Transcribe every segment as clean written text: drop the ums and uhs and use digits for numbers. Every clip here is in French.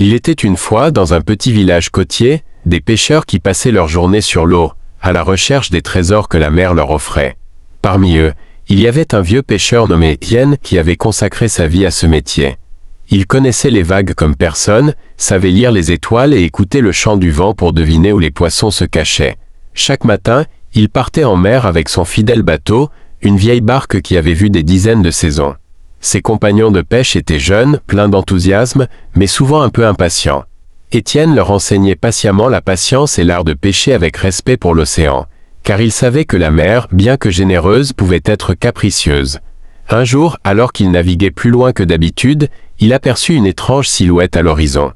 Il était une fois, dans un petit village côtier, des pêcheurs qui passaient leur journée sur l'eau, à la recherche des trésors que la mer leur offrait. Parmi eux, il y avait un vieux pêcheur nommé Étienne qui avait consacré sa vie à ce métier. Il connaissait les vagues comme personne, savait lire les étoiles et écouter le chant du vent pour deviner où les poissons se cachaient. Chaque matin, il partait en mer avec son fidèle bateau, une vieille barque qui avait vu des dizaines de saisons. Ses compagnons de pêche étaient jeunes, pleins d'enthousiasme, mais souvent un peu impatients. Étienne leur enseignait patiemment la patience et l'art de pêcher avec respect pour l'océan, car il savait que la mer, bien que généreuse, pouvait être capricieuse. Un jour, alors qu'il naviguait plus loin que d'habitude, il aperçut une étrange silhouette à l'horizon.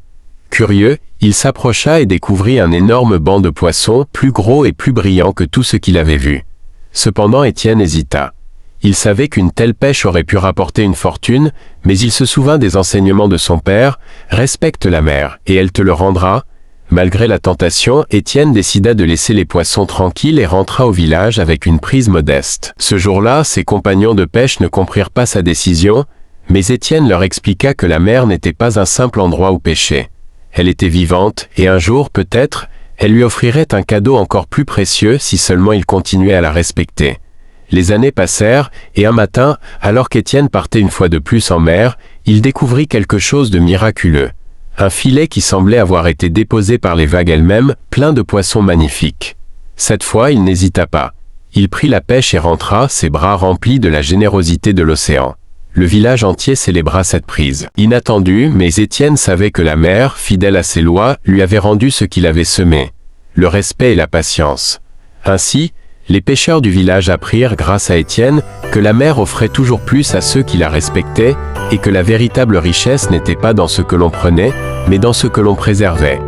Curieux, il s'approcha et découvrit un énorme banc de poissons, plus gros et plus brillant que tout ce qu'il avait vu. Cependant, Étienne hésita. Il savait qu'une telle pêche aurait pu rapporter une fortune, mais il se souvint des enseignements de son père, « Respecte la mer, et elle te le rendra ». Malgré la tentation, Étienne décida de laisser les poissons tranquilles et rentra au village avec une prise modeste. Ce jour-là, ses compagnons de pêche ne comprirent pas sa décision, mais Étienne leur expliqua que la mer n'était pas un simple endroit où pêcher. Elle était vivante, et un jour, peut-être, elle lui offrirait un cadeau encore plus précieux si seulement il continuait à la respecter. Les années passèrent, et un matin, alors qu'Étienne partait une fois de plus en mer, il découvrit quelque chose de miraculeux. Un filet qui semblait avoir été déposé par les vagues elles-mêmes, plein de poissons magnifiques. Cette fois, il n'hésita pas. Il prit la pêche et rentra, ses bras remplis de la générosité de l'océan. Le village entier célébra cette prise. Inattendu, mais Étienne savait que la mer, fidèle à ses lois, lui avait rendu ce qu'il avait semé, le respect et la patience. Ainsi, les pêcheurs du village apprirent, grâce à Étienne, que la mer offrait toujours plus à ceux qui la respectaient, et que la véritable richesse n'était pas dans ce que l'on prenait, mais dans ce que l'on préservait.